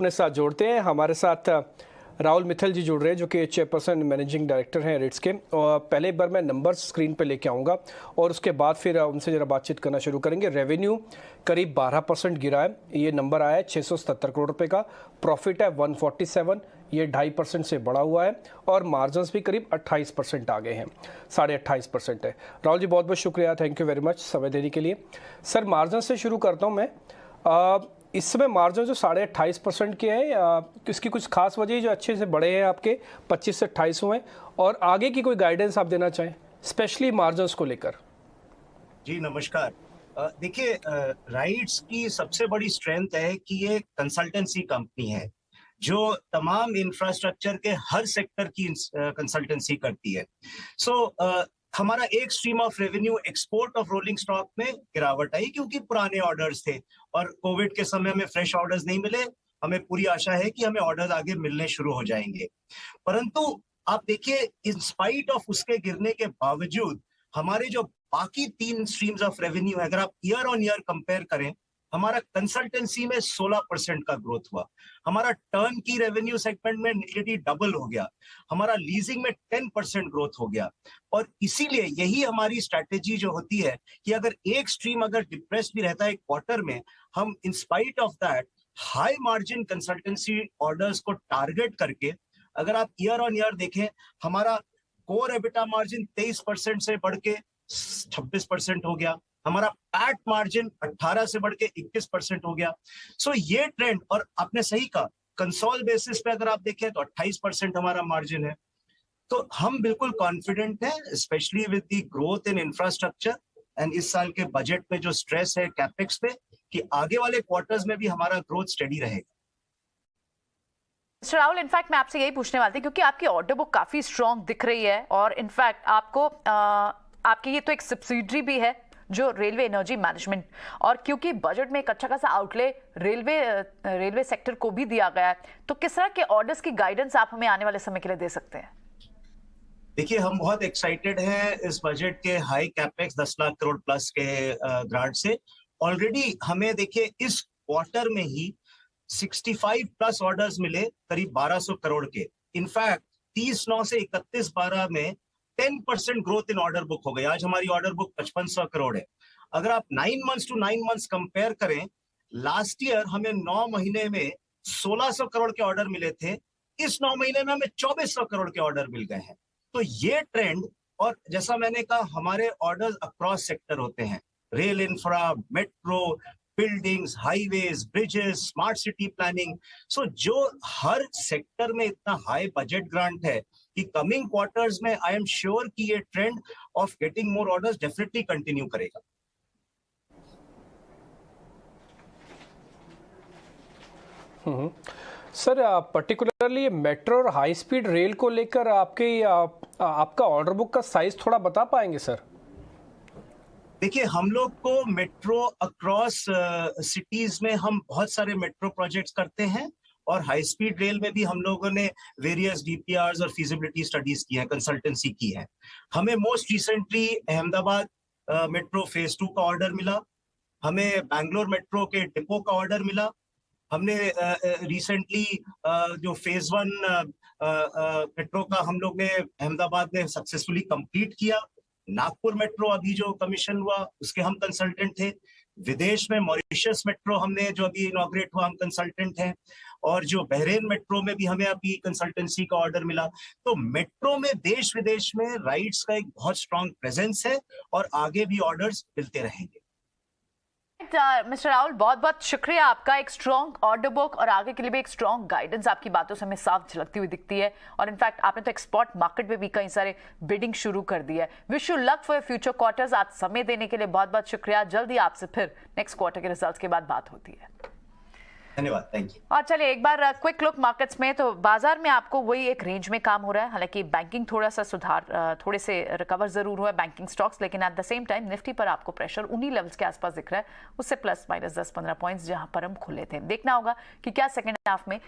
अपने साथ जोड़ते हैं। हमारे साथ राहुल मित्तल जी जुड़ रहे हैं जो कि चेयरपर्सन मैनेजिंग डायरेक्टर हैं रिट्स के। और पहले एक बार मैं नंबर्स स्क्रीन पे लेके आऊँगा और उसके बाद फिर उनसे ज़रा बातचीत करना शुरू करेंगे। रेवेन्यू करीब 12% गिरा है, ये नंबर आया है 677 करोड़ रुपए का। प्रॉफिट है 147, ये 2.5% से बढ़ा हुआ है और मार्जिन्स भी करीब 28% आ गए हैं, 28.5% है। राहुल जी बहुत बहुत शुक्रिया, थैंक यू वेरी मच समय देने के लिए। सर मार्जिन से शुरू करता हूँ मैं। इस समय मार्जिन जो 28.5% के हैं, इसकी कुछ खास वजह जो अच्छे से बढ़े हैं आपके 25 से 28 हुए हैं, और आगे की कोई गाइडेंस आप देना चाहें स्पेशली मार्जिन्स को लेकर? जी नमस्कार। देखिए, राइट्स की सबसे बड़ी स्ट्रेंथ है कि ये कंसल्टेंसी कंपनी है जो तमाम इंफ्रास्ट्रक्चर के हर सेक्टर की कंसल्टेंसी करती है। हमारा एक stream of revenue export of rolling stock में गिरावट आई क्योंकि पुराने ऑर्डर्स थे और कोविड के समय में फ्रेश ऑर्डर्स नहीं मिले। हमें पूरी आशा है कि हमें ऑर्डर आगे मिलने शुरू हो जाएंगे, परंतु आप देखिए इन स्पाइट ऑफ उसके गिरने के बावजूद हमारे जो बाकी 3 स्ट्रीम्स ऑफ रेवेन्यू है, अगर आप ईयर ऑन ईयर कंपेयर करें, हमारा कंसल्टेंसी में 16% का ग्रोथ हुआ, हमारा टर्न की रेवेन्यू सेगमेंट में नियरली डबल हो गया, हमारा लीजिंग में 10% ग्रोथ हो गया। और इसीलिए यही हमारी स्ट्रैटेजी जो होती है कि अगर एक स्ट्रीम अगर डिप्रेस भी रहता है क्वार्टर में, हम in spite of that high margin consultancy orders को टारगेट करके, अगर आप ईयर ऑन ईयर देखें, हमारा कोर एबिटा मार्जिन 23% से बढ़ के 26% हो गया, हमारा पैट मार्जिन 18 से बढ़ के 21% हो गया। ये ट्रेंड, और आपने सही कहा, कंसोल बेसिस पे अगर आप देखें तो 28% हमारा मार्जिन है। तो हम बिल्कुल कॉन्फिडेंट हैं, specially with the growth in infrastructure and इस साल के बजट में जो स्ट्रेस है कैपेक्स पे, कि आगे वाले क्वार्टर्स में भी हमारा ग्रोथ स्टेडी रहेगा। मिस्टर राहुल, इनफैक्ट मैं आपसे यही पूछने वाली थी क्योंकि आपकी ऑर्डर बुक काफी स्ट्रांग दिख रही है और इनफैक्ट आपको आपकी ये तो एक सब्सिडरी भी है जो रेलवे एनर्जी मैनेजमेंट, और क्योंकि बजट में एक अच्छा खासा आउटले रेलवे सेक्टर को भी दिया गया है, तो किस तरह के ऑर्डर्स की गाइडेंस आप हमें आने वाले समय के लिए दे सकते हैं? देखिए, हम बहुत एक्साइटेड हैं इस बजट के high capex 10 lakh crore plus के ग्रांट से। ऑलरेडी हमें देखिए इस क्वार्टर में ही 65 प्लस ऑर्डर्स मिले, करीब 1200 करोड़ के। इनफैक्ट 30/9 से 31/12 में 10% ग्रोथ इन ऑर्डर बुक हो गई। आज हमारी ऑर्डर बुक 5500 करोड़ है। अगर आप 9 मंथ्स टू 9 मंथ्स कंपेयर करें, लास्ट ईयर हमें 9 महीने में 1600 करोड़ के ऑर्डर मिले थे, इस 9 महीने में हमें 2400 करोड़ के ऑर्डर मिल गए हैं। तो ये ट्रेंड, और जैसा मैंने कहा, हमारे ऑर्डर्स अक्रॉस सेक्टर होते हैं, rail infra, metro, buildings, highways, bridges, smart city planning. जो हर सेक्टर में इतना हाई बजट ग्रांट है कि कमिंग क्वार्टर्स में आई एम श्योर कि ये trend of getting more orders definitely continue करेगा। सर पर्टिकुलरली मेट्रो और हाई स्पीड रेल को लेकर आपका ऑर्डर बुक का साइज थोड़ा बता पाएंगे सर? देखिए, हम लोग को मेट्रो अक्रॉस सिटीज में हम बहुत सारे मेट्रो प्रोजेक्ट्स करते हैं, और हाई स्पीड रेल में भी हम लोगों ने वेरियस डीपीआरस और फीजिबिलिटी स्टडीज की है, कंसल्टेंसी की है। हमें most recently Ahmedabad metro phase 2 का ऑर्डर मिला, हमें बैंगलोर मेट्रो के डिपो का ऑर्डर मिला, हमने रिसेंटली जो फेज 1 मेट्रो का हम लोग ने अहमदाबाद में सक्सेसफुली कंप्लीट किया। नागपुर मेट्रो अभी जो कमीशन हुआ उसके हम कंसल्टेंट थे। विदेश में मॉरिशस मेट्रो हमने जो अभी इनॉग्रेट हुआ, हम कंसल्टेंट हैं। और जो बहरेन मेट्रो में भी हमें अभी कंसल्टेंसी का ऑर्डर मिला। तो मेट्रो में देश विदेश में राइट्स का एक बहुत स्ट्रांग प्रेजेंस है और आगे भी ऑर्डर्स मिलते रहेंगे। मिस्टर राहुल, बहुत बहुत शुक्रिया आपका। एक स्ट्रॉन्ग ऑर्डर बुक और आगे के लिए भी एक स्ट्रॉन्ग गाइडेंस आपकी बातों से हमें साफ झलकती हुई दिखती है, और इनफैक्ट आपने तो एक्सपोर्ट मार्केट में भी कई सारे बिडिंग शुरू कर दी है। Wish you luck for future quarters. आज समय देने के लिए बहुत बहुत शुक्रिया। जल्दी आपसे फिर नेक्स्ट क्वार्टर के रिजल्ट्स के बाद बात होती है। धन्यवाद, थैंक यू। और चलिए एक बार क्विक लुक मार्केट्स में। तो बाजार में आपको वही एक रेंज में काम हो रहा है, हालांकि बैंकिंग थोड़ा सा सुधार, थोड़े से रिकवर जरूर हुआ है बैंकिंग स्टॉक्स, लेकिन at the same time Nifty पर आपको प्रेशर उन्हीं लेवल्स के आसपास दिख रहा है, उससे प्लस माइनस 10-15 पॉइंट्स जहां पर हम खुले थे। देखना होगा कि क्या सेकंड हाफ में